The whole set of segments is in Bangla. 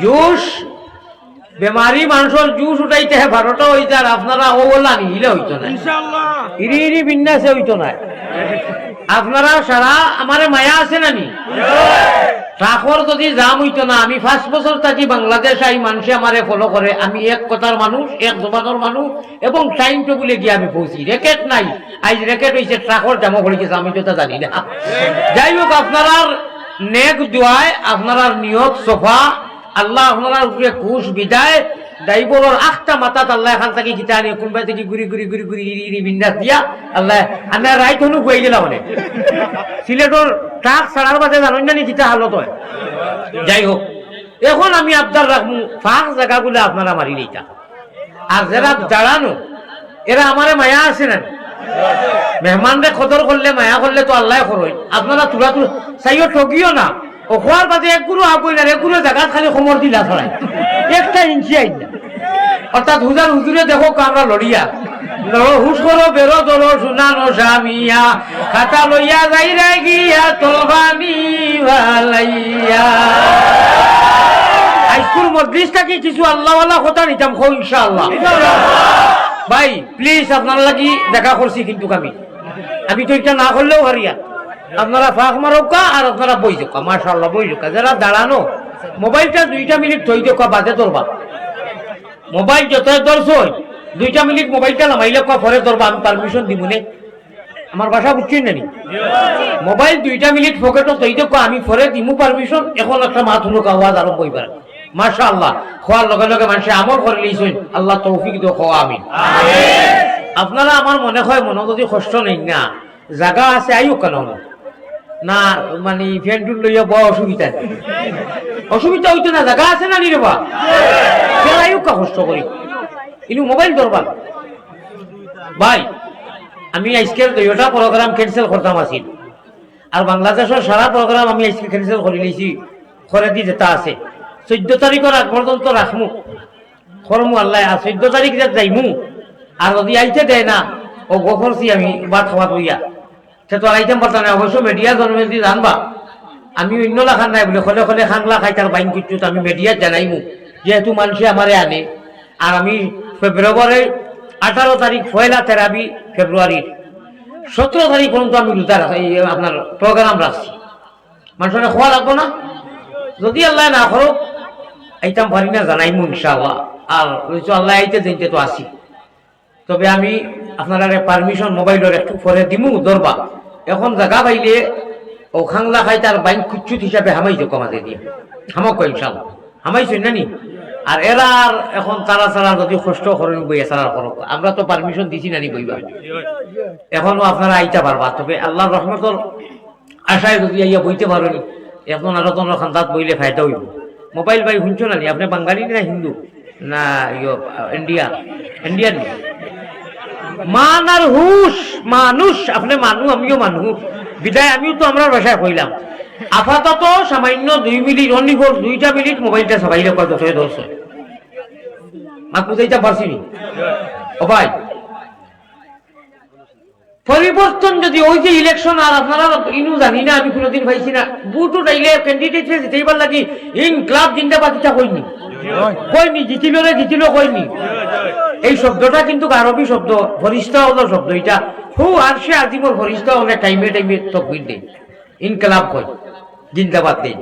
জুস বেমারি মানুষের জুস উঠাইতে 12টা হইতে, আর আপনারা ও বলা নিলে হইতো না, ইরি ইরি বিন্যাসে হইতো না। আপনারা সারা আমারে মায়া আছে নানি, ট্রাকর যদি জাম হইতো না, আমি 5 বছর থাকি বাংলাদেশ, এই মানুষে আমারে ফলো করে, আমি এক কথার মানুষ, এক জবানের মানুষ, এবং টাইম টেবিলে গিয়ে আমি পৌঁছি। রেকেট নাই, আজ রেকেট হয়েছে ট্রাকর জামা পড়ে গেছে, আমি তো তা জানি না। যাই হোক, আপনারা নেক দোয়ায়, আপনার নিয়ত সোফা, আল্লাহ আপনার উপরে খুশ বিদায়, ড্রাইভারের 8টা মাথাত আল্লাহ এখান থেকে গীতা আনি কোনবা থেকে ঘুরি ঘুরি ঘুরি ঘুরি ইরি বিন্যাস দিয়া আল্লাহ আমরা রাইট হনু গুয়াই গেলাম। মানে সিলেটর ট্রাক ছাড়ার বাদে জানেন না গীতা হালত হয়। যাই হোক, এখন আমি আবদার রাখবো ফাঁক জায়গাগুলো আপনারা মারি নিতা, আর যারা দাঁড়ানো এরা আমারে মায়া আছে না, মেহমানরে খদর করলে মায়া করলে তো আল্লাহ করই। আপনারা তুলা তুলা চাইও ঠকিও না, ও খোয়ার বাদে একগুলো আগুই না, এগুলো জায়গা খালি খবর দিলা ছড়াই 1টা ইঞ্চি আইন না। অর্থাৎ হুজার হুজুরে দেখো আমরা লড়িয়া হুশ করো বেরো দরো শুনানো স্বামিয়া খাতা লইয়া যাই রে গিয়া তোবানি ভালাইয়া। হাইস্কুল মজলিসটা কি কিছু আল্লাহওয়ালা কথা নিতাম খো ইনশাআল্লাহ। ভাই প্লিজ আপনার লাগি দেখা করছি, কিন্তু আমি তো এটা না করলেও হারিয়া, আপনারা ফাঁক মারোকা আর আপনারা বই যোকা, মাশাআল্লাহ বই যোকা। যারা দাঁড়ানো মোবাইলটা 2টা মিনিট থই দেখা বাদে ধরবা, মোবাইল যত ধরছ 2টা মিনিট মোবাইলটা নামাইলে পরে ধরবা, আমি পারমিশন দিবনে। আমার ভাষা বুঝছেন নানি? মোবাইল 2টা মিনিট পকেটও থই দেখা, আমি পরে দিমু পারমিশন। এখন একটা মাত হুলুক আওয়াজ আরম্ভ হইবার, মাশাআল্লাহ। খোয়ার লগে লগে মানুষে আমল করে লিয়েছেন, আল্লাহ তৌফিক দিও, খোয়া আমিন। আপনারা আমার মনে হয় মনে যদি কষ্ট নেই না, জায়গা আছে আইও কেন না, মানে ফ্যানটুল লইয়া বড় অসুবিধা নেই, অসুবিধা হইতো না, জায়গা আছে না নিরবা আইও কা কষ্ট করি, কিন্তু মোবাইল ধরবার। ভাই আমি আজকের 2টা প্রোগ্রাম ক্যান্সেল করতাম আসিল, আর বাংলাদেশের সারা প্রোগ্রাম আমি আজকে ক্যান্সেল করে নিয়েছি। করে দিয়ে যেটা আছে 14 তারিখের আগ পর্যন্ত রাখমু, করমু আল্লাহ। আর 14 তারিখ যে যাইমু, আর যদি আইতে দেয় না ও গোখরছি আমি ভাত খাওয়া হইয়া, সে তো আইতেম পারতাম না। অবশ্য মিডিয়া জন্মে দিয়ে জানবা, আমি অন্য লাখান নাই বলে খলে খলে খাংলা খাইতার বাইন করছো, আমি মিডিয়াত জানাইমু, যেহেতু মানুষে আমারে আনে। আর আমি ফেব্রুয়ারির 18 তারিখ পয়লা তেরাবি ফেব্রুয়ারির 17 তারিখ পর্যন্ত আমি রোজা আপনার প্রোগ্রাম রাখছি। মানুষের খোয়া লাগবো না, যদি আল্লাহ না করো আইতাম পারি না, জানাইমু ইনশাআল্লাহ। আর আল্লাহ আইতে দিনতে তো আসি, তবে আমি আপনারা পারমিশন মোবাইলের একটু পরে দিমু ধরবা। এখন জায়গা পাইলে ও খাংলা খাই তার বাইন কুচ্ছুত হিসাবে হামাই যোগ আমাদের দিয়ে হামাক ইনশাআল্লাহ, হামাইছেন নানি। আর এরা আর এখন তারা ছাড়া যদি কষ্ট করেন বইয়া ছাড়া করো, আমরা তো পারমিশন দিছি নানি বইবা, এখনো আপনারা আইতে পারবা। তবে আল্লাহর রহমতর আশায় যদি আইয়া বইতে পারেন, এখন আরো তোমার খান্দাত বইলে ফায়দা হইব। মোবাইল ভাই শুনছো নানি? আপনি বাঙালি না হিন্দু না ইন্ডিয়ান? মান আর হুশ মানুষ, আপনি মানুষ আমিও মানুষ, বিদায় আমিও তো আমরা ভাষায় কইলাম। আপাতত সামান্য 2 মিনিট, অনলি ফর 2টা মিনিট মোবাইলটা সবাইলে কত ধরছে মাক বুঝাইতে পারছি নি? ও ভাই পরিবর্তন যদি ওই যে ইলেকশন, আর আপনারা ইনু জানি না, আমি কোনোদিন পাইছি না বুটও ডাইলে ক্যান্ডিডেট জিতেইবার লাগি ইনকলাব জিন্দাবাদ ইচ্ছা কইনি, জিতিল কইনি। এই শব্দটা কিন্তু আরবি শব্দ, ফরিস্তা হলো শব্দ, এটা হু আর সে আজিমর ফরিস্তা অনেক টাইমে টাইমে তকবির দেয়, ইনকলাব কই, জিন্দাবাদ দেয়।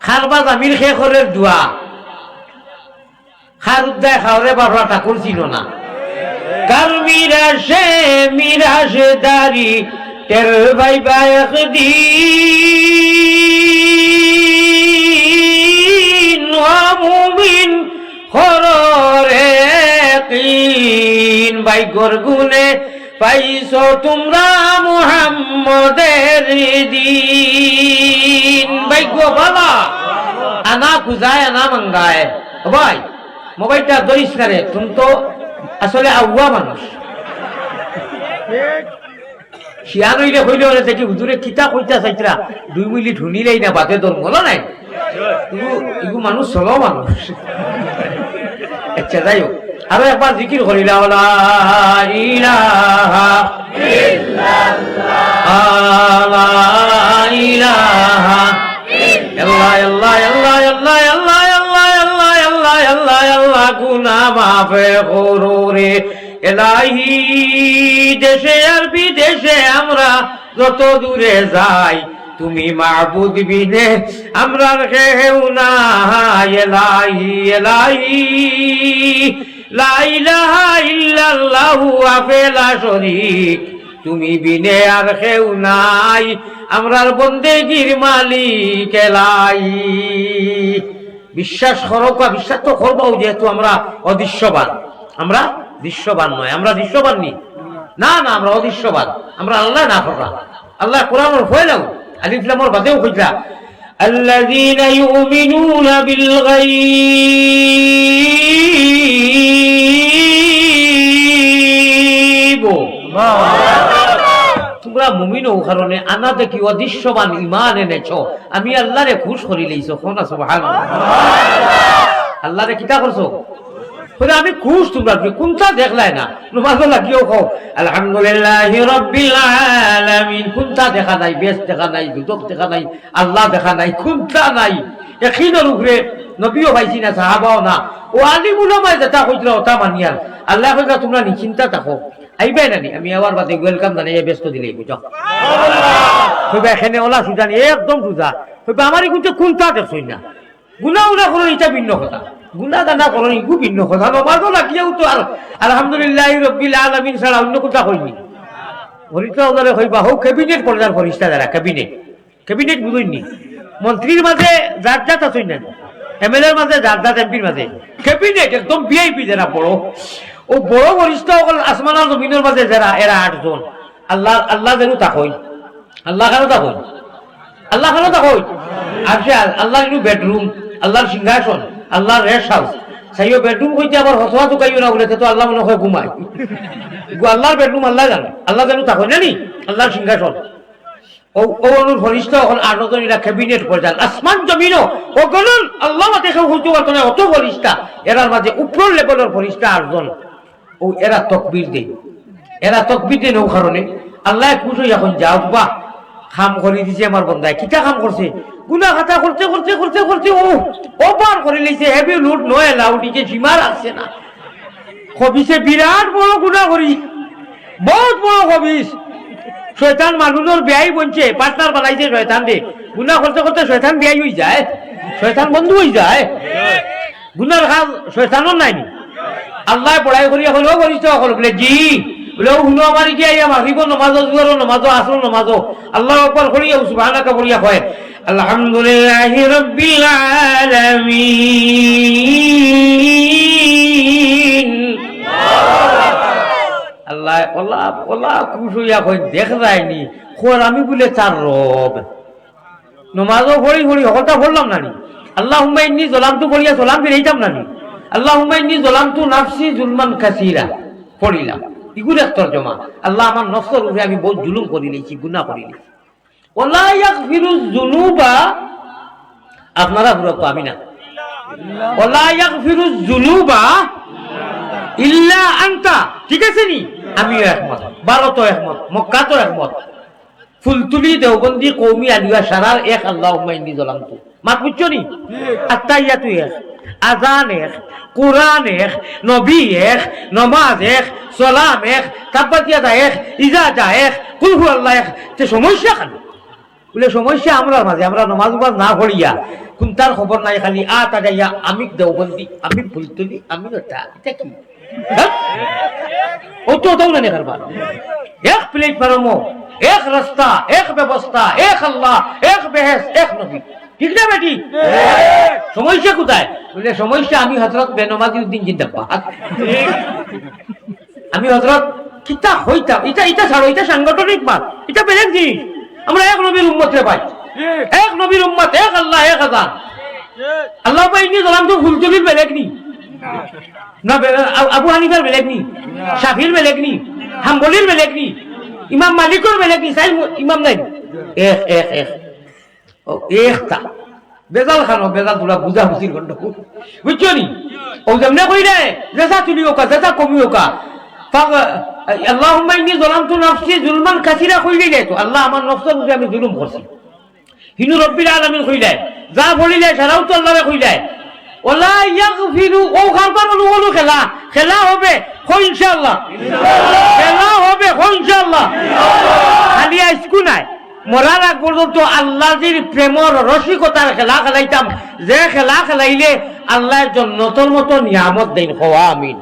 খারবাজ আমির শেখরের দোয়া, খার উদ্দায় খাওয়ারে বাবা ঠাকুর ছিল না, কার মিরাশে দারি তের ভাই ভাই একদিন মুমিন হরে কিন ভাই গরগুনে পাইছো তোমরা মুহাম্মদের দিন। ভাই গো বাবা আনা খুঁজায় আনা মঙ্গায়। ভাই মোবাইলটা ধরিস না রে, তুমি তো আসলে আউয়া মানুষ। শিয়ানইলে কইলে ওরে দেখি হুজুরে কিতা কইতা চাইতরা 2 মিনিট শুনিলেই না বাদে তোর মনে নাই, এগু মানুষ চলো মানুষ। আচ্ছা যাই হোক, আরো একবার জিকির করিলা লা ইলাহা ইল্লাল্লাহ লা ইলাহা আল্লাহ আল্লাহ আল্লাহ আল্লাহ আল্লাহ আল্লাহ আল্লাহ আল্লাহ আল্লাহ আল্লাহ গুনাহ মাফ করো রে এলাহি। দেশে আর বিদেশে আমরা যত দূরে যাই তুমি মাবুদ বিনে আমরা কেউ নাই এলাহি এলাহি লা ইলাহা ইল্লাল্লাহু ওয়াহদাহু শরীক তুমি বিনে আর কেউ নাই আমরার বন্দেগীর মালিক এলাহি। বিশ্বাস করো, বিশ্বাস তো করবো যেহেতু আমরা অদৃশ্যবান, আমরা দৃশ্যবান নয়, আমরা দৃশ্যবান নি না না, আমরা অদৃশ্যবান, আমরা আল্লাহ না করা আল্লাহ কোরআনের হইলাম আলিফ লামের বাদেও কইলা আল্লাযীনা ইউমিনুনা বিল গায়ব। তোমরা মুমিন ও কারণে আনা দেখি অদৃশ্যবান ঈমান এনেছ, আমি আল্লাহরে খুশ করি লইছো। কোনা সুবহানাল্লাহ, আল্লাহরে কিতা করছো? আমি খুশ, তোমরা কোনটা দেখলাই না? নমাজ লাগিও খাও আলহামদুলিল্লাহি রাব্বিল আলামিন, কোনটা দেখা নাই? বেশ দেখা নাই, দুদক দেখা নাই, আল্লাহ দেখা নাই, কোনটা নাই? এখিনের উপরে নবীও পাইছি না, সাহাবাও না, ও আলিম উলামায়ে যেটা কইছিল ওটা মানিয়ার। আল্লাহ কইরা তোমরা নিশ্চিন্তা থাকো, আইবাই নানি আমি আবার বাদে ওয়েলকাম জানাই ব্যস্ত দিলেই বুঝো। কইবা এখানে ওলা সুজানি একদম সুজা, কইবা আমারই কিন্তু কোনটা দেখছই না। গুনাহ উনা করো এটা ভিন্ন কথা, গুনাহ গানা করো ইগু ভিন্ন কথা। নমাজও লাগিয়েও তো আর আলহামদুলিল্লাহি রাব্বিল আলামিন ছাড়া অন্য কোনটা কইনি। ফরিস্তা ওনারে কইবা হোক ক্যাবিনেট পর্যায়ের ফরিস্তা যারা, ক্যাবিনেট ক্যাবিনেট বুঝইনি, মন্ত্রীর মাঝে যার জাত আছই না, এমএলএর মাঝে যার জাত, এমপির মাঝে ক্যাবিনেট একদম ভিআইপি যারা বড়, ও বড় বরিষ্ঠ আসমান আর জমিনের মাঝে যারা, এরা 8 জন। আল্লাহ আল্লাহ যেন তাকই, আল্লাহ কেন তাকই, আল্লাহ কেন তাকই? আচ্ছা আল্লাহ কিন্তু বেডরুম, আল্লাহর সিংহাসন, আল্লাহর রেস্ট হাউস, সাইও বেডরুম হইতে আবার হসওয়া ঢুকাইও না বলে তো আল্লাহ মনে হয় ঘুমায়। আল্লাহর বেডরুম আল্লাহ জানে, আল্লাহ যেন তাকই না নি আল্লাহর সিংহাসন। ও অনুর ফরিস্তা এখন 8 জন, এরা ক্যাবিনেট পর্যায়ে আসমান জমিনও ও গলন আল্লাহ মাতে কেউ হইতে পারতো না, অত ফরিস্তা। এরার মাঝে উপর লেভেলের ফরিস্তা 8 জন। ও এরা তকবীর দেয়, এরা তকবীর দেন ও কারণে আল্লাহ খুশ হই এখন যাও বাহ খাম করে দিছে আমার বন্দায়। কিটা কাম করছে? গুনাহ খাতা করতে করতে করতে করতে ও পার করে লইছে, হেভি লুট নয় লাউডিকে সীমা রাখছে না। খবিসে বিরাট বড় গুনাহ করি, বহুত বড় খবিস। শয়তান মানুষের বেয়াই বনছে, পার্টনার বানাইছে শয়তান দে। গুনাহ করতে করতে শয়তান বেয়াই হয়ে যায়, শয়তান বন্ধু হয়ে যায়। গুনার কাজ শয়তানও নাইনি। আল্লাহ পড়াই করি এখন ও করিস বলে জি বলে শুনো আমার গিয়ে মাগরিব নমাজও জোয়ারও নমাজও আসর নমাজও আল্লাহ আকবার করিয়া সুবহানাকা বলিয়া হয় আলহামদুলিল্লাহি রাব্বিল আলামিন। আল্লাহ ওলা ওলা খুশ হইয়া কই দেখ যায়নি খোর আমি বলে তার রব। নমাজও পড়ি পড়ি হকলটা পড়লাম নানি আল্লাহুম্মা ইন্নী যালামতু বলিয়া সালাম ফিরাইতাম নানি আল্লাহুম্মা ইন্নী যালামতু নাফসি যুলমান কাসীরা পড়িলাম। ইগুর এক তরজমা, আল্লাহ আমার নফসের উপরে আমি বহুত জুলুম করে নিয়েছি, গুনাহ করে নিয়েছি। ওয়ালা ইয়াগফিরুয যুনুবা, আপনারা বুঝো আমি না, ওয়ালা ইয়াগফিরুয যুনুবা ইল্লা আনতা, ঠিক আছে নি? আমিও একমত, ভারতও একমত, মক্কাতো একমত, ফুলতুলি দেওবন্দি কওমি আলিয়া সারার এক আল্লাহুম্মা ইন্নী যালামতু। মাত বুঝছো নি? আত্তাহিয়াতু এক, আজান এক, কুরআন এক, নবী এক, নমাজ এক, সালাম এক, তাব্বাতিয়াদা এক, ইজাজা এক, কুল হুয়াল্লাহ এক। তে সমস্যা খালি বলে সমস্যা আমরা মাঝে, আমরা নমাজ না পড়িয়া কোনটার খবর নাই, খালি আতাইয়া আমি দেওবন্দি, আমি ফুলতুলি, আমি ওটা, এটা কি ও তো দাও না কারবার। এক প্লেটফর্ম, এক রাস্তা, এক ব্যবস্থা, এক আল্লাহ, এক বেহেস, এক নবী, ঠিক না বেটি? সমস্যা কোথায় বলে সমস্যা আমি হযরত বেনমাজি উদ্দিন জিন্দাবাদ, আমি হযরত কিতা হইতাম, এটা এটা ছাড়ো, এটা সাংগঠনিক মাত, এটা বেলেগ জিনিস। আমরা এক নবীর উম্মত রে ভাই, এক নবীর উম্মত, এক আল্লাহ, এক আযান। আল্লাহ ভাই নি জালাম তো ফুলতুলির বেলেগ নি না, আবু হানিফার বেলেগ নি, শাফির বেলেগ নি, হাম্বলির বেলেগ নি, ইমাম মালিকের বেলেগ নি, সাই ইমাম নাই, এক এক এক ও একটা বেজাল খানো, বেজাল তোরা বুঝা বুঝির গন্ড বুঝছো নি? ও যেমনে কই রে যেসা তুলি ওকা যেসা কমি ওকা আল্লাহুম্মা ইন্নী যালামতু নাফসি যুলমান কাসীরা কইলে যায় তো আল্লাহ আমার নফসের উপরে আমি জুলুম করছি। হিনু রব্বিল আলামিন কইলে যা বলিলে সারাও তো আল্লাহরে কইলাই ওলা ইয়াগফিরু ও খাবার অনুগুলো খেলা খেলা হবে হয় ইনশাআল্লাহ খেলা হবে হয় ইনশাআল্লাহ খালি আইসকু নাই মরার আগ পর্যন্ত আল্লাহর প্রেমর রসিকতার খেলা খেলাইতাম যে খেলা খেলাইলে আল্লাহ জন্নতর মতো নিয়ামত দেন হওয়া আমিন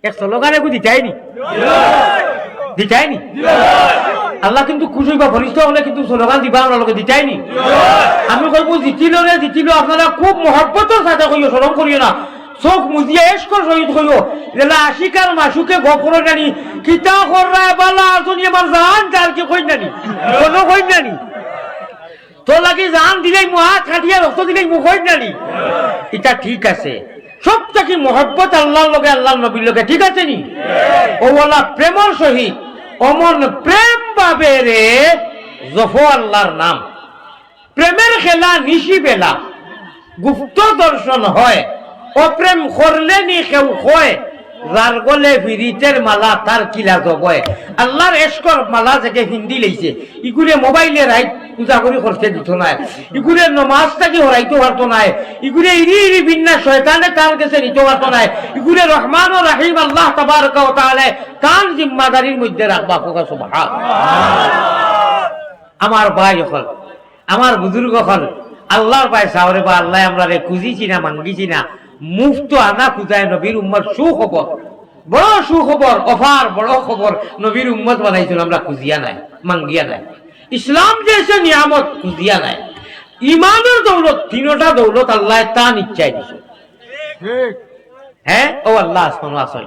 এক স্লোগানে দিতাইনি দিতাইনি আল্লাহ কিন্তু খুশি বা ফরিস্ত হলে কিন্তু স্লোগান দিবা আমরা লোকে দিতাইনি আমি কইব জিতিল আপনারা খুব মহব্বতের সাথে কইও স্মরণ করিও না চোখ মুজিয়ে এসকর শহীদ হইও লেলা আশিকার মাসুকে গফর জানি কিতা কররা বালা আজনি আমার জান কাল কি কই নানি কোনো কই নানি তো লাগি জান দিলেই মুহা কাটিয়া রক্ত দিলেই মুখ কই নানি এটা ঠিক আছে সব থেকে মহব্বত আল্লাহর লগে আল্লাহর নবীর লগে ঠিক আছে নি ও ওয়ালা প্রেমর সহিত অমন প্রেম পাবে রে জফো আল্লাহর নাম প্রেমের খেলা নিশি বেলা গুপ্ত দর্শন হয় অপ্রেম করলে নি কেউ হয় যার গলে ফিরিতের মালা তার কিলা জবয় আল্লাহর এসকর মালা থেকে হিন্দি লইছে ইগুরে মোবাইলে রাইট পূজা করে করতে দিত নাই ইগুরে নমাজটাকে হরাইতে পারতো নাই ইগুরে ইরি ইরি বিন্না শয়তানে তার কাছে নিতে পারতো নাই ইগুরে রহমান ও রাহিম আল্লাহ তাবারক ওয়া তাআলা কান জিম্মাদারির মধ্যে রাখবা কোকা সুবহান আমার ভাই হল আমার বুজুর্গ হল আল্লাহর ভাই সাওরে বা আল্লাহ আমরা রে খুঁজিছি না মাঙ্গিছি না মুফত আনা খুঁজায় নবীর উম্মত সুখবর বড় সুখবর অফার বড় খবর নবীর উম্মত বানাইছিল আমরা খুঁজিয়া নাই মাঙ্গিয়া নাই ইসলাম যে এসে নিয়ামত খুঁজিয়া নাই ইমানের দৌলত তিনটা দৌলত আল্লাহ তা নিশ্চয় দিছে হ্যাঁ ও আল্লাহ আসমান আসল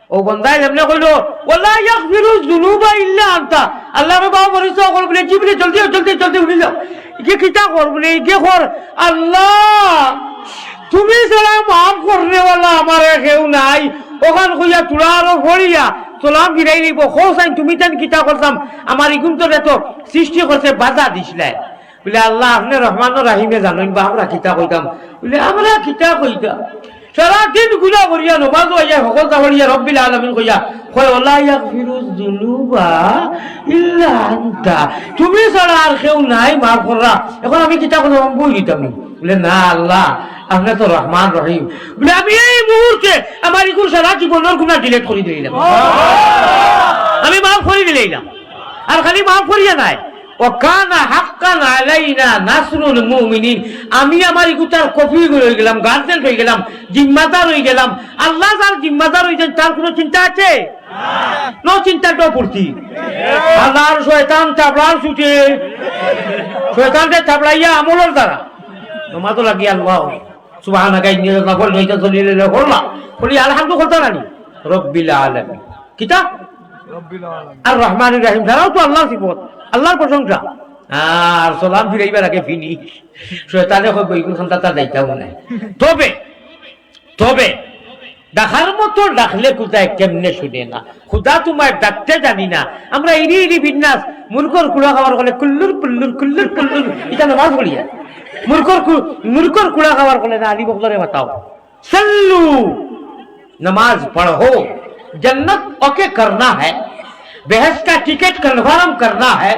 ও বন্দায় এমনি কইলো ওয়ালা ইয়াগফিরু যুনুবা ইল্লা আনতা আল্লাহ রে বাবা বলিস কল বলে জিবরে জলদি জলদি জলদি উঠে যাও কি কিতা কর বলে কি কর আল্লাহ তুমি ছাড়া মাফ করনে वाला আমারে কেউ নাই ওখান কইয়া তুলা আরো ভরিয়া সালাম ফিরাই নিব হোসাইন তুমি জান কিতা করতাম আমার ইগুন তো এত সৃষ্টি করতে বাধা দিছলাই বলে আল্লাহ আপনি রহমান ও রহিমে জানেন বা আমরা কিতা কইতাম বলে আমরা কিতা কইতাম সারা দিন গুনাহ করিয়া নমাজ হইয়া সকল তাহলিয়া রব্বিল আলামিন কইয়া কয় ওয়ালা ইয়াগফিরু যুনুবা ইল্লা আনতা তুমি ছাড়া আর কেউ নাই মাফ করা এখন আমি কিতা করতাম বই দিতাম বলে না আল্লাহ আপনি তো রহমান রহিম বলে আমি এই মুহূর্তে আমার ইকুল সারা জীবনের গুনাহ ডিলিট করে দিলাম আমি মাফ করে দিলাম আর খালি মাফ করিয়া নাই ওয়াকানা হাক্কান আলাইনা নাসরুল মুমিনিন আমি আমার ইকুতার কপি হয়ে গেলাম গার্জেন হয়ে গেলাম জিম্মাদার হয়ে গেলাম আল্লাহ যার জিম্মাদার হইছেন তার কোনো চিন্তা আছে নো চিন্তাটাও পড়ছি আল্লাহর শয়তান চাবড়ার ছুটে শয়তানকে চাবড়াইয়া আমলের দ্বারা নমাজও লাগি আল্লাহ সুবহানাকা ইন্নী নফল নইতা চলিলে করলা বলি আলহামদুলিল্লাহ করতে নানি রব্বিল আলামিন কিতা রব্বিল আলামিন আর রহমানুর রহিম ছাড়াও তো আল্লাহর সিফত আল্লাহর প্রশংসা আর সালাম ফিরাইবার আগে ফিনি শয়তানে কই বইগুন খান্তা তা দাইতাও না তবে তবে ডাকার মতো ডাকলে কোথায় কেমনে শুনে না খুদা তোমার ডাকতে জানি না আমরা ইরি ইরি বিন্যাস মুরকর কুড়া খাবার বলে কুল্লুর কুল্লুর কুল্লুর কুল্লুর এটা নামাজ পড়িয়া मुरकर कुड़ा खबर को लेना अली बकलरे बताओ सल्लू नमाज पढ़ो जन्नत ओके करना है बेहस का टिकट कन्फर्म करना है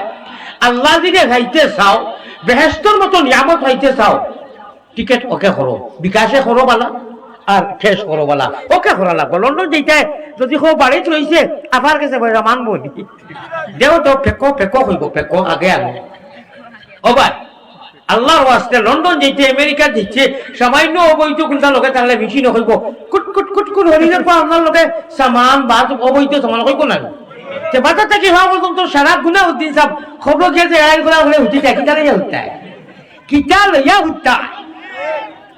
अल्लाह जी ने खाइते साओ बेहस्तों मत नियामत खाइते साओ टिकट ओके करो विकासे करो वाला और शेष करो वाला ओके करा লাগবে লন্ডন যেতে যদি কো বাড়িত রইছে আবার কাছে বইরা মানবো নি দেও তো ফেকো ফেকো হইব ফেকো আগে আগে ও ভাই আল্লাহর ওয়াস্তে লন্ডন যেতে আমেরিকা যেতে সামান্য অবৈধ কোনটা লোকে তাহলে বেশি নকইব কুট কুট কুট কুট হরিদের পর আমার লোকে সামান বাদ অবৈধ সামান কইব না যে বাতা থেকে হওয়া পর্যন্ত সারা গুনাহ উদ্দিন সাহেব খবর গেছে আইন করা হলে উঠি যায় কিটা লইয়া উঠতা কিটা লইয়া উঠতা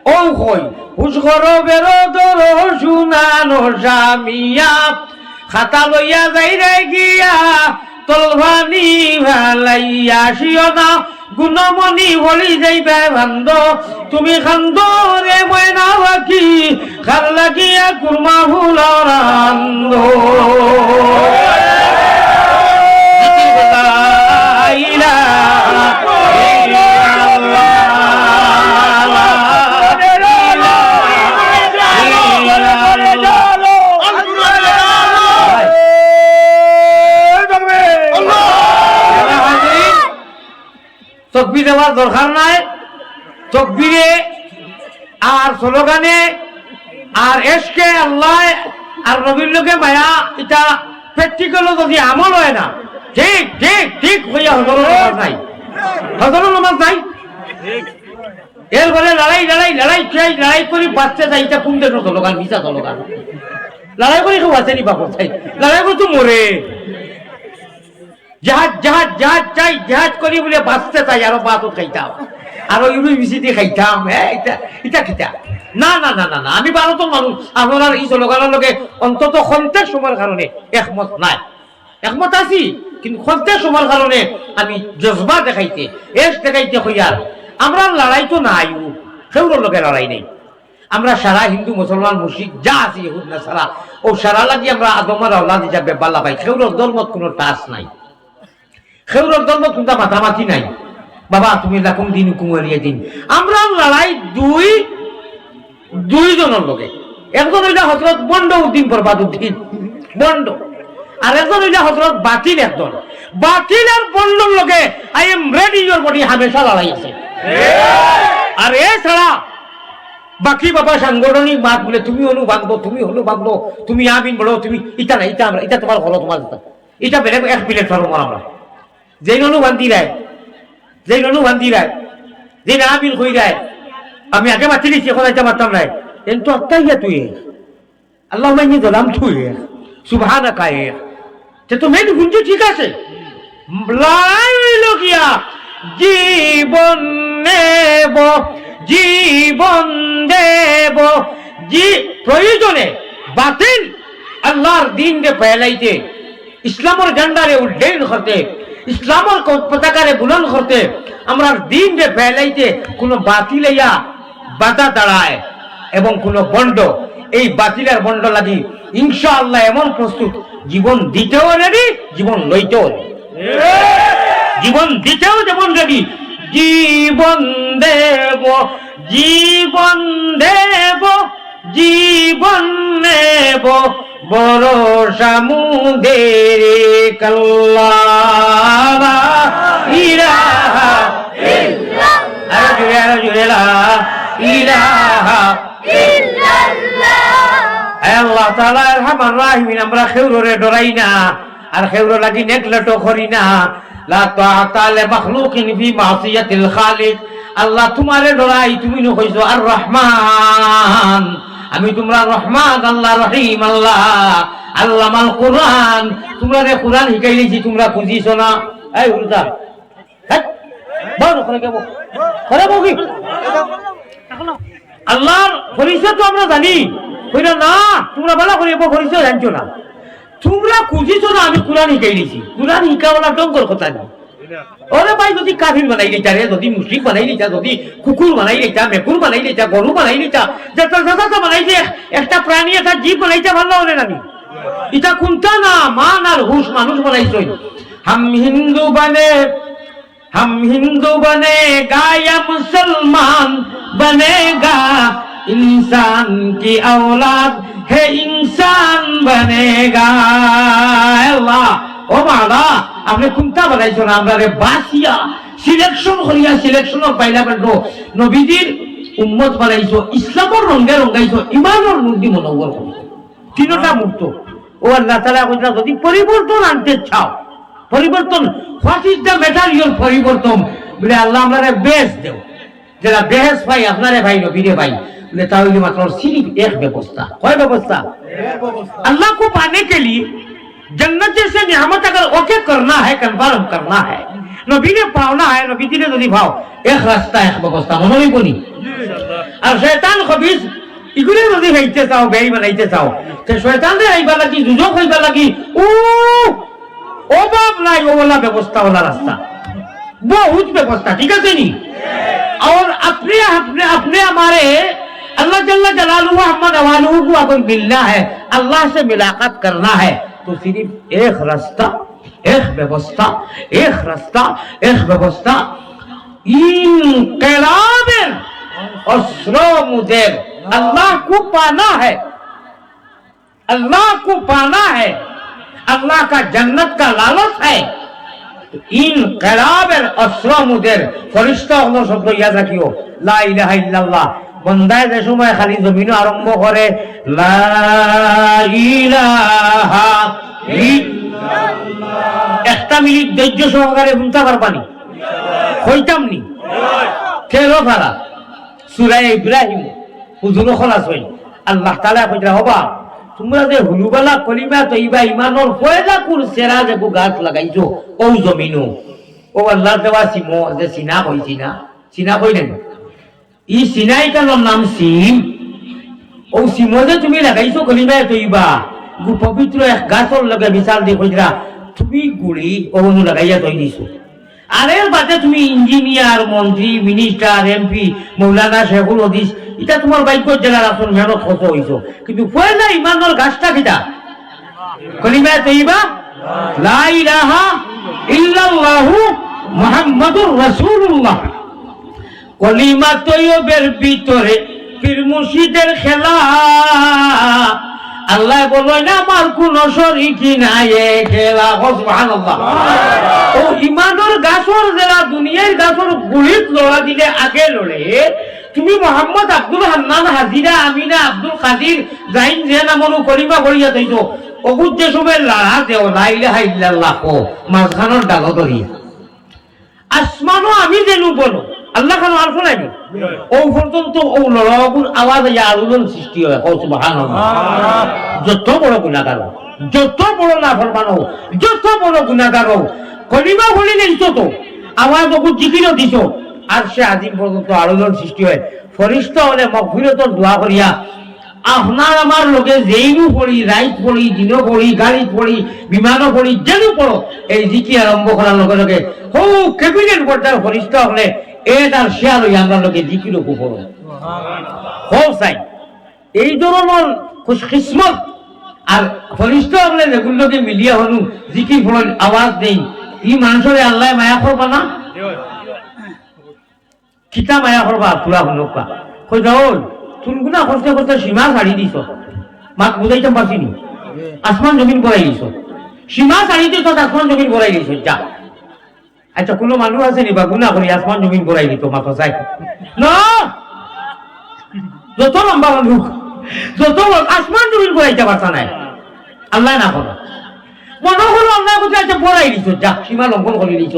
ও কই হুজগর বেরো দর শুনানো জামিয়া খাতা লইয়া যাই রে গিয়া তলভানি ভালাইয়া শিওনা গুণমণি হলি যাইবে ভান্দ তুমি খান্দ রে ময়না বাকি খার লাগিয়া কুরমা ফুলর আন্দ তকবীর দেওয়ার দরকার নাই। তকবীরে আর স্লোগানে আর এশকে আল্লাহ আর নবীর লোকে মায়া, এটা প্র্যাকটিক্যালও যদি আমল হয় না, ঠিক ঠিক ঠিক হইয়া হজরের নামাজ নাই, হজরের নামাজ নাই। এরপরে লড়াই লড়াই লড়াই চাই, লড়াই করি বাঁচতে চাই, এটা কোন দেশের স্লোগান? মিশা স্লোগান। লড়াই করে কেউ আছে নি বাপর চাই, লড়াই করে তো মরে। জাহাজ জাহাজ জাহাজ চাই, জাহাজ করি বলে বাঁচতে চাই, আরো বাত খাইতাম, আরো ইউনিভার্সিটি খাইতাম। হ্যাঁ, এটা এটা কিতা? না না না না না, আমি ভারতের মানুষ, আপনার এই স্লোগানের লগে অন্তত খন্তের সময়ের কারণে একমত নাই। একমত আছি, কিন্তু খন্তের সময়ের কারণে আমি জজবা দেখাইতে, এস দেখাইতে হইয়ার আমরা লড়াই তো নাই, সেগুলোর লোকে লড়াই নেই। আমরা সারা হিন্দু মুসলমান মুশরিক যা আছি ইহুদ নাসারা, ও সারা লাগি আমরা আদমের আওলাদ হিসাবে বাল্লা পাই। সেগুলোর দলমত কোনো টাচ নাই, সেগুলোর দলমত কোনটা মাথামাথি নাই। বাবা তুমি লাকুম দিন কুমারিয়া দিন। আমরা লড়াই দুইজনের লোকে। একজন হইলা হযরত বন্ড উদ্দিন বরবাদউদ্দিন বন্ড, আর একজন হইলা হযরত বাতিল। একজন বাতিল আর বন্ডর লোকে I am ready your body হামেশা লড়াই আছে। আর এছাড়া বাকি বাবা সাংগঠনিক বাদ বলে তুমি অনু বাঁধবো, তুমি অনু বাঁধবো, তুমি আমিন বলো, তুমি ইটা না ইটা, আমরা এটা তোমার হলো, তোমার এটা বেলেগ এক প্লেট পারবো আমরা। যেই অনু বান্ধি রায়, যেই অনু বান্ধি রায়, যে আমিন হই রায়, আমি আগে মাতি দিচ্ছি, এখন এটা মারতাম নাই। কিন্তু আত্মাইয়া তুই আল্লাহ মাইনি দলাম তুই সুবহানাকা তে তো মেন গুঞ্জি ঠিক আছে। লড়াই হইল গিয়া জীবন নেব, জীবন দেব, প্রয়োজনে বাতিল আল্লাহর দিন রে ফেলাইতে, ইসলামের ঝান্ডারে উড্ডয়ন করতে, ইসলামের পতাকারে বুলন্দ করতে, আমরা দিন রে ফেলাইতে কোনো বাতিল ইয়া বাধা দাঁড়ায় এবং কোনো বন্ড এই বাতিলের বন্ড লাগি ইনশাআল্লাহ এমন প্রস্তুত, জীবন দিতেও রেডি, জীবন লইতেও রেডি, জীবন দিতেও যেমন রেডি। জীবন দেব, জীবন দেব, জীবন নেব, ভরসা মুদের কাল্লাহ ইলাহা ইল্লাল্লাহ, আরে জুড়ে আরে জুড়ে লা ইলাহা ইল্লাল্লাহ। আল্লাহ তাআলা রহমান রাহিম, আমরা খেউরে ডরাই না আর খেউরে লাগি নেগলেক্ট করি না। লা তাআতা লি মাখলুকিন ফি মাসিয়াতিল খালিক। আল্লাহ তোমারে ডরাই, তুমি ন কইছো আর রহমান, আমি তোমরা রহমান, আল্লাহ রহিম। আল্লাহ আল্লামাল কোরআন, তোমরা রে কোরআন শিখাইলেছি, তোমরা বুঝিছো না? এই উল্টা হ্যাঁ বল করে কেবো করে বকি। আল্লাহর পরিচয় তো আমরা জানি, কইরা না তোমরা ভালো করে পরিচয় জানছো না, তোমরা খুঁজিছো না আমি কোরআন শিখাইলেছি। কোরআন শিখাওয়ালা ডঙ্গর কথা নেই। ওরে ভাই, যদি কাফির বানাই দিতা রে, যদি মুশরিক বানাই দিতা, যদি কুকুর বানাই দিতা, মেকুর বানাই দিতা, গরু বানাই দিতা, যত যত বানাইছে, একটা প্রাণী একটা জীব বানাইতে ভালো হলে নামি। এটা কোনটা না মান আর হুশ মানুষ বানাইছ। হাম হিন্দু বনে গায়া মুসলমান বনেগা, इंसान की औलाद है इंसान बनेगा। अल्लाह ओ माला आपने कुंता बनाइছো না আমরা রে বাসিয়া সিলেকশন করিয়া সিলেকশনের পাইলা বেটো নবীজির উম্মত বানাইছো, ইসলামের রঙে রঙাইছো, ইমানের নূর মনোবর করছো, তিনটা মুক্ত। ও আল্লাহ তাআলা কইরা যদি পরিবর্তন আনতে চাও, পরিবর্তন হোয়াট ইজ দ্য ম্যাটেরিয়াল পরিবর্তন বলে আল্লাহ আমারে বেশ দেও, যারা বেহেস পাই আপনারে ভাই নবীরে ভাই ताहले मात्र सिर्फ एक व्यवस्था, कोई व्यवस्था अल्लाह को पाने के लिए जन्नत जैसे नियामत अगर ओके करना है, कंफर्म करना है, नबी ने पावना है, नबी ने যদি ভাও এক রাস্তা এক ব্যবস্থা মনে হই বলি। আর শয়তান খবিস ইগুলো যদি হইতে চাও, বেই বানাইতে চাও, তে শয়তানরে আইবা লাগি, দুজক হইবা লাগি, ও অভাব নাই, ওলা ব্যবস্থা, ওলা রাস্তা, বহুত ব্যবস্থা, ঠিক আছে নি? और अपने अपने अपने हमारे अल्लाह जल्ला जलालुहु अम्मा नवालुहु को अगर मिलना है, अल्लाह से मुलाकात करना है, तो सिर्फ एक रास्ता, एक व्यवस्था, एक रास्ता, एक व्यवस्था, इनकलाबे असरो मुदेर, अल्लाह को पाना है, अल्लाह को पाना है, अल्लाह का जन्नत का लालच है, ইনকিলাবের অশ্রমুদের ফরিস্তা হলো শব্দ ইয়াদ রাখিও, লা ইলাহা ইল্লাল্লাহ। বন্দায় যে সময় খালি জমিন আরম্ভ করে লা ইলাহা ইল্লাল্লাহ, একটা মিনিট ধৈর্য সহকারে শুনতে পারবানি? হইতাম নি তেরো পারা সূরা ইব্রাহিম হুজুর খলাস হই আল্লাহ তাআলা কইরা হবা তোমরা যে হুলুবালা কলিমা তৈবা ইমানর ফয়দা কুরছেরা যে গাছ লাগাইছো ও জমিনও ও আল্লাহর দেওয়া সিমো যে সিনা হইছি না, সিনা কইলেন ই সিনাইটার নাম সিম। ও সিমো যে তুমি লাগাইছো কলিমা তৈবা গু পবিত্র এক গাছর লগে বিশাল দিয়ে কইরা তুমি গুড়ি ওনু লাগাইয়া তৈ দিছো। আরে বাদে তুমি ইঞ্জিনিয়ার, মন্ত্রী, মিনিস্টার, এমপি, মৌলানা, শেখুল হদিস, এটা তোমার বাইক জেলার আসল মেহনত কত হইছো, কিন্তু পয়লা ইমানের গাছটা কিটা কলিমা তৈবা লা ইলাহা ইল্লাল্লাহু মুহাম্মাদুর রাসূলুল্লাহ। কলিমা তৈয়বের ভিতরে পীর মুর্শিদের খেলা, আল্লাহ বলো না আমার কোন শরীকি নাই খেলা। সুবহানাল্লাহ। ও ইমানের গাছর যারা দুনিয়ার গাছর গুলিত লড়া দিলে আগে লড়ে, তুমি মোহাম্মদ আব্দুল হান্নান, হাজিরা, আমিনা, আব্দুল কাদির, জাইন যে নামনো কলিমা করিয়া দিত অগুত যে সময় লড়া দেও লা ইলাহা ইল্লাল্লাহ ও মাঝখানোর ডাল ধরিয়া আসমানও আমি যেন বলো আল্লাহ খান আর শোনাইনি ও পর্যন্ত ও লড়াগুর আওয়াজ আলোড়ন সৃষ্টি হয়। ও সুবহানাল্লাহ। যত বড় গুনাহগার হোক, যত বড় নাফরমান হোক, যত বড় গুনাহগার হোক, কলিমা বলি দিছো তো আওয়াজ ওকে জিকিরও দিছো আর সে আজিম পর্যন্ত আলোড়ন সৃষ্টি হয়। ফরিস্তা হলে মাগফিরাতের দোয়া করিয়া আপনার আমার লোকে যেইনু পড়ি, রাইত পড়ি, দিনও পড়ি, গাড়ি পড়ি, বিমানও পড়ি, যেন পড়ো এই জিকির আরম্ভ করার লগে লগে হো ক্যাবিনেট পর্যায়ের ফরিস্তা হলে এটার শেয়ার হই আমরা লোকে জিকির পড়ো হো চাই। এই ধরনের খুশকিসমত আর ফরিস্তা হলে যেগুলোকে মিলিয়া হনু জিকির পড়েন আওয়াজ দেই ই মানুষের আল্লাহ মায়া করবা না? কিতা মায়া করবা পুরা হনুকা কই যাও তুলগুনা করতে করতে সীমা ছাড়ি দিছ, মাক বুঝাইতে পারছিনি, আসমান জমিন করাই দিছ, সীমা ছাড়ি দিছ, আসমান জমিন করাই দিছ। যা আচ্ছা কোনো মানুষ আছে নি বা গুণা করি আসমান জমিন করাই দিত মাথা চাই না? যত লম্বা মানুষ যত আসমান জমিন করাইতে পারতা নাই আল্লাহ না করো মনে হলো আল্লাহ বুঝাইতে বড়াই দিছ। যা সীমা লঙ্ঘন করে দিছ,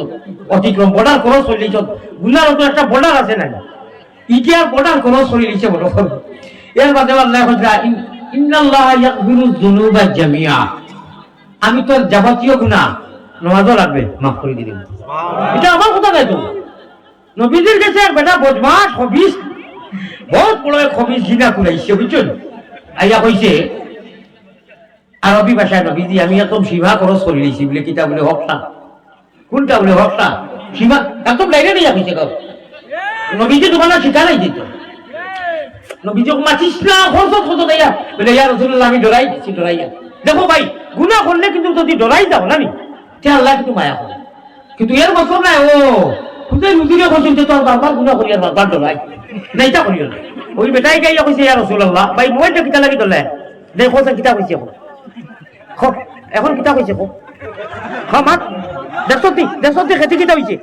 অতিক্রম বর্ডার করো চলিছ, গুনার তো একটা বর্ডার আছে না, ইতিহাস বর্ডার করো চলি দিছে বড় করো। এর বাদে আল্লাহ ইন্নাল্লাহ ইয়াগফিরুয যুনুবা জামিআ, আমি তোর যাবতীয় গুনাহ নামাজও লাগবে মাফ করে দিলাম। এটা আমার কথা নাই তো, নবীদের কাছে এক বেটা বদমাশ খবিস, বহুত বড় খবিস জিনা কুলাইছে বুঝছেন। আইয়া কইছে আরবি ভাষায় নবীজি আমি একদম সীমা খরচ করে দিয়েছি বলে কিতা বলে হকটা কোনটা বলে হকটা সীমা একদম লাইনে নিয়ে কইছে কাউ নবীজি তোমার শিখা নাই দিত নবীজি মাছিস না খরচ কত দেয়া বলে ইয়া রাসূলুল্লাহ আমি ডরাই দিছি ডরাইয়া। দেখো ভাই গুনাহ করলে কিন্তু যদি ডরাই যাও না নি তে আল্লাহ কিন্তু মায়া করে, কিন্তু এর বছর নাই ও খুদাই হুজুরে কইছেন যে তোর বারবার গুনাহ করিয়া বারবার ডরাই না, এটা করিও না। ওই বেটাই গাইয়া কইছে ইয়া রাসূলুল্লাহ ভাই মোবাইলটা কিতা লাগি দলে দেখো সে কিতা কইছে এখন কিতা কইছে মাত দেখতে খেতে কিতা হইছে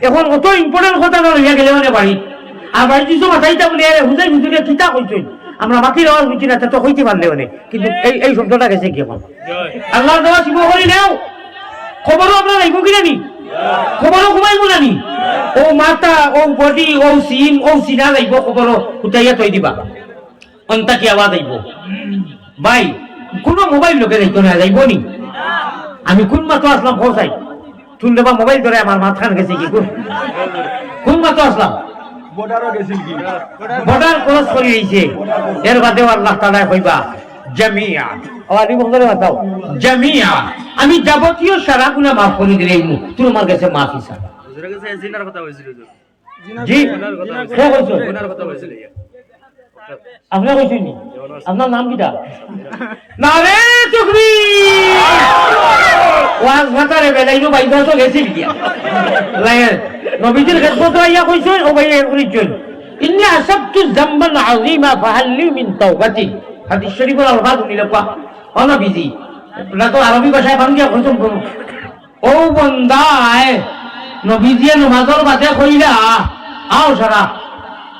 এখন অত ইম্পর্টেন্ট কথা না লইয়া গেলে মানে বাড়ি আর বাড়ি দিছো মাথাইটা বলে হুজাই হুজুরে কিতা কইছেন আমরা বাকির আওয়াজ বুঝি না তো কইতে পারলে মানে, কিন্তু এই শব্দটা গেছে কি এখন আল্লাহর দেওয়া শিব করি নাও খবরও আপনার আইব কিনা নি খবরও ঘুমাইব না নি ও মাথা ও বডি ও সিম ও সিনা লাইব খবরও উঠাইয়া তৈ দিবা অন্তা কি আওয়াজ আইব ভাই কোনো মোবাইল লোকে যাইতো না যাইব নি আমি কোন মাত্র আসলাম খোঁজাই তুই দেবা মোবাইল ধরে আমার মাথান গেছে কি কোন মাত্র আসলাম বর্ডার ক্রস করে দিয়েছে। এর বাদেও আল্লাহ তাআলা কইবা জামিয়া আওয়াজ বন্ধরে বাতাও জামিয়া আমি যাবতীয় সারা গুনাহ মাফ করে দিলেই তুমি আমার কাছে মাফ হিসাব হুজুরের কাছে জিনার কথা হইছিল জি কে কইছো জিনার কথা হইছিল আপনি কইছেন নি আপনার নাম কিটা নারে তাকবীর ওয়াজ ভাতারে বেলাইনো বাইদা তো গেছে গিয়া লাগে নবীজির খেদমত আইয়া কইছেন ও ভাই এর কইছেন ইন্নী আসাবতু যামবান আযীমা ফাহাল্লি মিন তাওবাতি হাদিস শরীফের আলফাজ নিলাপা ও নবীজি না তো আরবি ভাষায় বাংলা কইছেন কোন ও ও বন্দায় নবীজিয়ে নমাজর বাদে কইলা আও সারা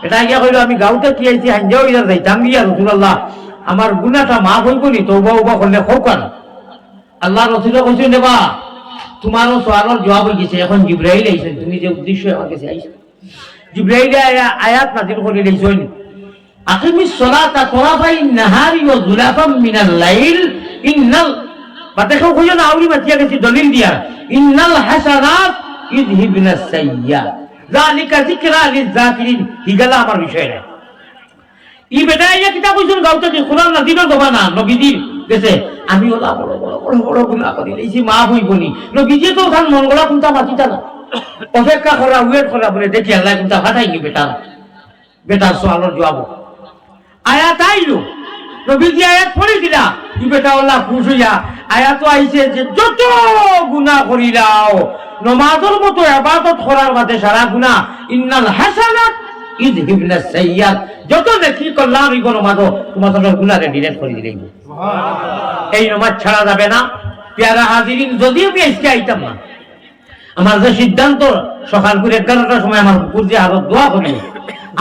এটা গিয়া কইল আমি গাঁওতে কি আইছি হাঞ্জা হইয়া যাইতাম গিয়া রাসূলুল্লাহ আমার গুনাহটা মাফ হইব নি তওবা ওবা করলে খোকান আল্লাহ রাসূল কইছেন দেবা তোমারও সওয়ালের জবাব হই গেছে এখন জিবরাইল আইছেন তুমি যে উদ্দেশ্যে আমার কাছে আইছো জিবরাইল আয়াত নাযিল করে দিয়েছেন আকিমিস সালাতা তরাফাই নাহারি ওয়া যুলাফাম মিনাল লাইল ইন্নাল বাতাখো কইও না আউলি মাতিয়া গেছে দলিল দিয়া ইন্নাল হাসানাত ইযহিবনাস সাইয়্যাত যালিকা যিকরা লিয-যাকিরিন হিগালা আমার বিষয় না ই বেটা ইয়া কিতাব কইছেন গাউতে কি কুরআন নাযিলের জমানা নবীজির গেছে আমি ওলা বড় বড় বড় বড় গুনাহ করি এইছি মাফ হইবনি নবীজি তো খান মঙ্গলা কোনটা মাতিতা না অপেক্ষা করা ওয়েট করা বলে দেখি আল্লাহ কোনটা ফাটাইনি বেটার সওয়ালের জবাব আয়াত আইলো নবীজি আয়াত পড়ে দিলা ই বেটা আল্লাহ খুশ হইয়া আয়াত আইছে যে যত গুনাহ করিলাও নামাজের মতো ইবাদত করার বাদে সারা গুনাহ ইন্নাল হাসানাত ইযহিবনাস সাইয়্যাত যত নেকি করলাম এই নামাজ তোমাদের গুনাহকে ডিলিট করে দিলেই সুবহানাল্লাহ এই নামাজ ছাড়া যাবে না প্যারা হাজিরিন যদি আমি আজকে আইতাম না আমার যে সিদ্ধান্ত সকাল করে 11টার সময় আমার বুকুর যে আরো দোয়া করি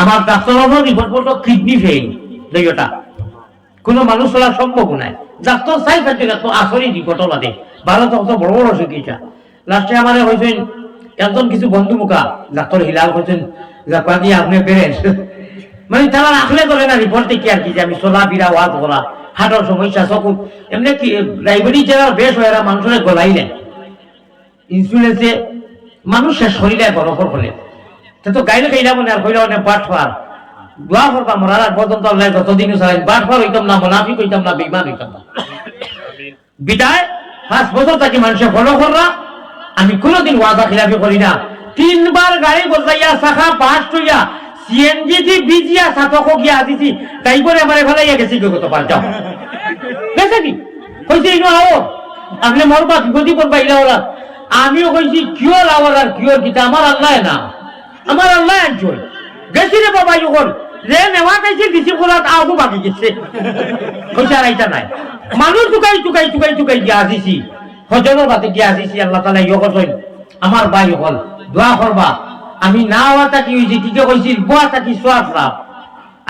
আমার ডাক্তারের রিপোর্ট পড়লো কিডনি ফেল দুইটা কোনো মানুষ চলা সম্ভব নয় ডাক্তার চাই থাকছে না তো আসলে রিপোর্টও লাগে ভালো তো বড় বড় চিকিৎসা লাস্টে আমার হয়েছেন একজন কিছু বন্ধু মুখা ডাক্তার হিলাল হয়েছেন জাপানি আপনি পেরেন মানে তারা রাখলে করে না রিপোর্টে কি আর কি যে আমি চলা বিরা ওয়াজ করা হাঁটার সমস্যা চকুর এমনি কি লাইব্রেরি যারা বেশ হয় এরা মানুষের গলাইলেন ইন্স্যুরেন্সে মানুষের শরীরে বরফর হলে তো গাইলে গাইলা মনে আর হইলে অনেক বাট ফার দোয়া করবা মরার পর্যন্ত আল্লাহ যতদিন চালাই বাট ফার হইতাম না মুনাফিক হইতাম না বেঈমান হইতাম না বিদায় 5 বছর থাকি মানুষের ফলো কররা আমি কোনোদিন ওয়াদা খিলাফি করি না 3 বার গাড়ি বদলাইয়া শাখা বাস্ট হইয়া সিএনজি দি বিজিয়া সাতক গিয়া দিছি তাই করে আমারে ফলাইয়া গেছি কত পার যাও দেখে কি কইছি ইনো আও আপনি মরবা বিপদি করবা ইলা ওরা আমিও কইছি কিও লাওয়ার আর কিও কিতা আমার আল্লাহ না আমার আল্লাহ একজন গেছি রে বাবা যখন রে নেওয়া গেছি দিছি কোলাত আগু বাকি গেছে কইছা রাইতা নাই মানুষ টুকাই দিয়া দিছি হজরের বাতে দিয়া দিছি আল্লাহ তাআলা ইয় কইছেন আমার ভাই হল দোয়া করবা আমি না হওয়াটা কি হইছি কি কইছি বুয়াটা কি সোয়াব লাভ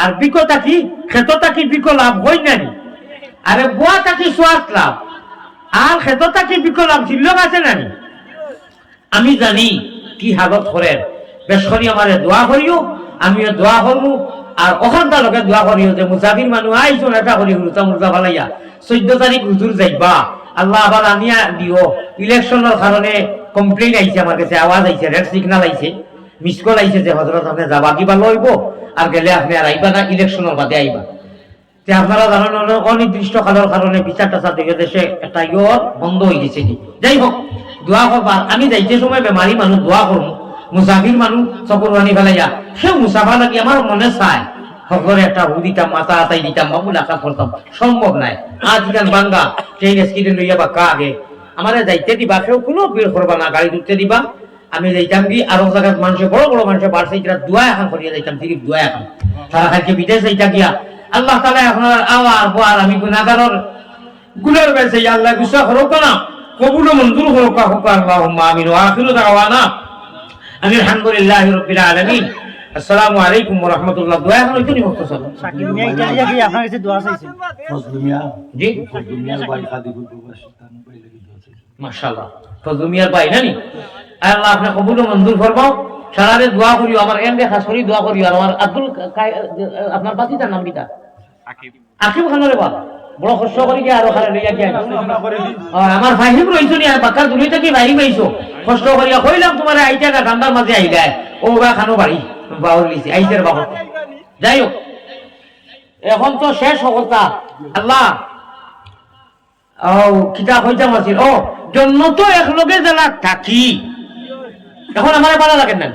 আর বিকটা কি ক্ষেতটা কি বিক লাভ হই নানি আরে বুয়াটা কি সোয়াব লাভ আর ক্ষেতটা কি বিক লাভ ছিল আছে নানি আমি জানি কি হালত করেন বেশ করি আমারে দোয়া করিও আমিও দোয়া করবো আর ওখানকার লোকে দোয়া করিও যে মুসাফির মানুষ আইসো এটা করি হুরুতা মুরতা ভালাইয়া 14 তারিখ হুজুর যাইবা আল্লাহ আবার আনিয়া দিও ইলেকশনের কারণে কমপ্লেইন আইছে আমার কাছে আওয়াজ আইছে রেড সিগন্যাল আইছে মিস কল আইছে যে হযরত আপনি যাবা কি ভালো হইব আর গেলে আপনি আর আইবা না ইলেকশনের বাদে আইবা তে আপনারা জানেন অনির্দিষ্ট কালের কারণে বিচারটা সাথে দেশে একটা ইয়র বন্ধ হয়ে গেছে যাই হোক দোয়া করবা আমি যাইতে সময় বেমারি মানুষ দোয়া করবো মুসাফির মানুষ চকুরানি ফেলাইয়া সে মুসাফা লাগি আমার মনে চায় সকলে একটা হু দিতাম মাথা আতাই দিতাম মুলাকাত করতাম সম্ভব নাই আজকাল বাঙ্গা ট্রেন স্কিডেন্ট লইয়া বা কা আগে আমারে যাইতে দিবা কেউ কোনো ভিড় করবা না গাড়ি ঢুকতে দিবা আমি যাইতাম কি আরো জায়গায় মানুষের বড় বড় মানুষের বাড়ছে এটা দোয়া এখন করিয়া যাইতাম তিরিফ দোয়া এখন তারা খাইকে বিদেশ যাইতা গিয়া আল্লাহ তাআলা আপনার আওয়ার বোয়ার আমি গুনাহগারের গুনার বেঁচে আল্লাহ বিশ্বাস করুক না কবুল মঞ্জুর করুক আল্লাহুম্মা আমিন ওয়া আখিরু দাওয়ানা আলহামদুলিল্লাহি রাব্বিল আলামিন আসসালামু আলাইকুম ওয়া রাহমাতুল্লাহ দোয়া এখন হইতো নি মুখতাসার সাকিব মিয়া ইতালিয়া কি আপনার কাছে দোয়া চাইছে ফজলু মিয়া জি ফজলু মিয়ার ভাই খাদিপুর প্রবাসিতান ভাই লাগি দোয়া চাইছে মাশাআল্লাহ ফজলু মিয়ার ভাই নানি আল্লাহ আপনি কবুল মঞ্জুর ফরমাও সারারে দোয়া করিও আমার এমবে খাস করি দোয়া করিও আর আমার আব্দুল আপনার বাতিটার নাম কিটা আকিব খানরে বাবা বড় কষ্ট করি কি আর ওখানে লইয়া গিয়া আমার ফাহিম রইছো নি আর বাকার দুলি থেকে ফাহিম আইছো কষ্ট করিয়া কইলাম তোমারে আইটা না ঠান্ডার মাঝে আইলা ও বা খানো বাড়ি বাউল লিছি আইছের বাবা যাই হোক এখন তো শেষ কথা আল্লাহ ও কিতাব হইতাম আছিল ও জন্য তো একলগে জেলা থাকি এখন আমার ভালো লাগে না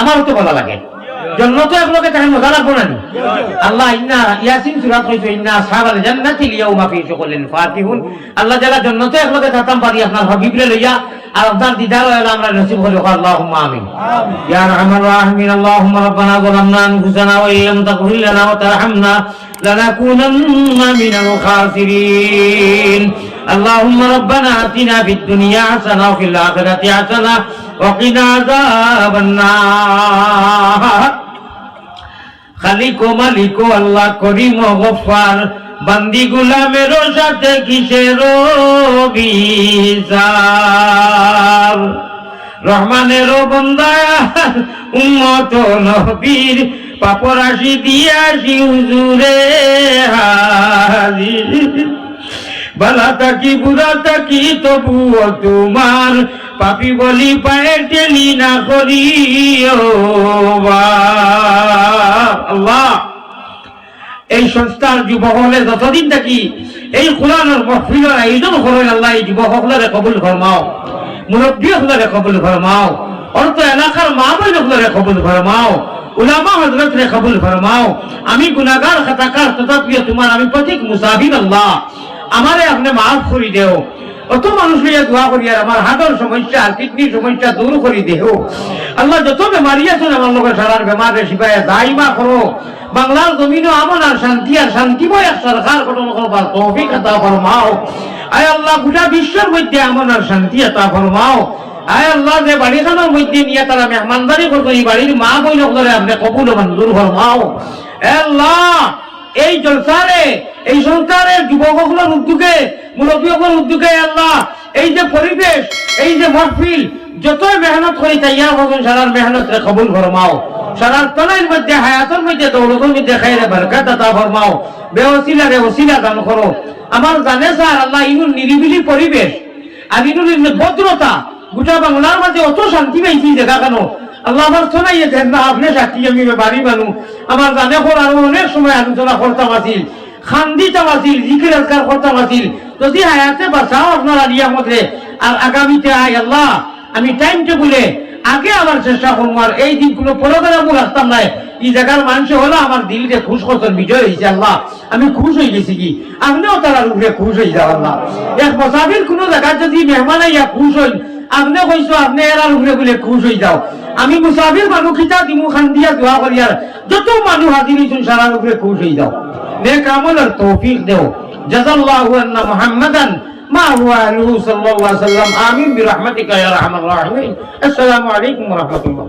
আমারও তো ভালো লাগে জন্য তো একলগে তাই মজা লাগবো না আল্লাহ ইন্না ইয়াসিন সূরা কইছো ইন্না আসহাবাল জান্নাতি লিয়াউমা ফি শুগলিন ফাতিহুন আল্লাহ যারা জান্নাতে একলগে থাকতাম পারি আপনার হাবিবরে লইয়া আর আপনার দিদার হলে আমরা নসিব করে আল্লাহুম্মা আমিন ইয়া আরহামার রাহিমিন আল্লাহুম্মা রাব্বানা যালামনা আনফুসানা ওয়া ইল্লাম তাগফির লানা ওয়া তারহামনা লানাকুনান্না মিনাল খাসিরিন اللهم ربنا آتنا في الدنيا حسنة وفي الآخرة حسنة وقنا عذاب النار খালিক ও মালিক ও আল্লাহ করিম ও গফফার বান্দি গোলামের সাথে কিসের বিচার রহমানের বান্দা উম্মত নবীর পাপরাশি দিয়াছি হুজুরে হাজির বালা তাকি বুড়া তাকি তবুও তোমার পাপি বলি পায়ে টেলি না করি আল্লাহ এই সংস্থার যুবক হলে যতদিন থাকি এই কোরআনের মাহফিলের আয়োজন করেন আল্লাহ এই যুবক হলে কবুল ফরমাও মুরব্বী হলে কবুল ফরমাও অর্থ এলাকার মা বোন হলে কবুল ফরমাও উলামা হযরত রে কবুল ফরমাও আমি গুনাহগার খাতাকার তথাপিও তোমার আমি প্রতীক মুসাফির আল্লাহ আমারে আপনি মাফ করে দেও অত মানুষ লইয়া দোয়া করি আর আমার হার্টের সমস্যা কিডনির সমস্যা দূর করে দেও আল্লাহ যত বেমারি আছে আমার লোকের সারার বেমারে শিবায় দাইমা করো বাংলার জমিনও আমন আর শান্তিময় আর সরকার গঠন করবার তৌফিক আতা ফরমাও আয় আল্লাহ গোটা বিশ্বের মধ্যে আমন আর শান্তি আতা ফরমাও আয় আল্লাহ যে বাড়িখানোর মধ্যে নিয়ে তারা মেহমানদারি করতো এই বাড়ির মা বই লোকদের আপনি কবুল মঞ্জুর ফরমাও আল্লাহ এই জলসারে এই সংস্কারের যুবকগুলোর উদ্যোগে মুরব্বীগুলোর উদ্যোগে আল্লাহ এই যে পরিবেশ এই যে মাহফিল যতই মেহনত করি তাইয়া ভগবান সারার মেহনত রে কবুল ফরমাও সারার তনের মধ্যে হায়াতের মধ্যে দৌলতের মধ্যে খাইরে বরকত আতা ফরমাও বেওসিলা রে ওসিলা দান করো আমার জানে স্যার আল্লাহ ইনুর নিরিবিলি পরিবেশ আর ইনুর ভদ্রতা গোটা বাংলার মাঝে অত শান্তি পাইছি দেখা কেন আল্লাহ আমার শোনাইয়ে দেন না আপনি সাক্ষী আমি বাড়ি মানু আমার জানে কর আরো অনেক সময় আলোচনা করতাম আসিল খান্দিতাম আসিল জিকির আজকার করতাম আসিল যদি হায়াতে বাঁচাও আপনারা নিয়ামতে আর আগামীতে আয় আল্লাহ আমি টাইম টেবুলে আগে আমার চেষ্টা করবো আর এই দিনগুলো প্রোগ্রামও রাখতাম নাই এই জায়গার মানুষ হলো আমার দিলকে খুশ করতেন বিজয় হয়েছে আল্লাহ আমি খুশ হয়ে গেছি কি আপনিও তার উপরে খুশ হয়ে যাও আল্লাহ এক মুসাফির কোনো জায়গায় যদি মেহমান আইয়া খুশ হই আপনি কইছো আপনি এরার উপরে বলে খুশ হয়ে যাও আমি মুসাফির মানুষ খিতা দিমু খান দিয়া দোয়া করি আর যত মানুষ হাজির হইছেন সারার উপরে খুশ হয়ে যাও নেক আমল আর তৌফিক দেও জাযাল্লাহু আন্না মুহাম্মাদান মা হুয়া আলহু সাল্লাল্লাহু আলাইহি ওয়াসাল্লাম আমিন বিরহমাতিকা ইয়া আরহামার রাহিমিন আসসালামু আলাইকুম ওয়া রাহমাতুল্লাহ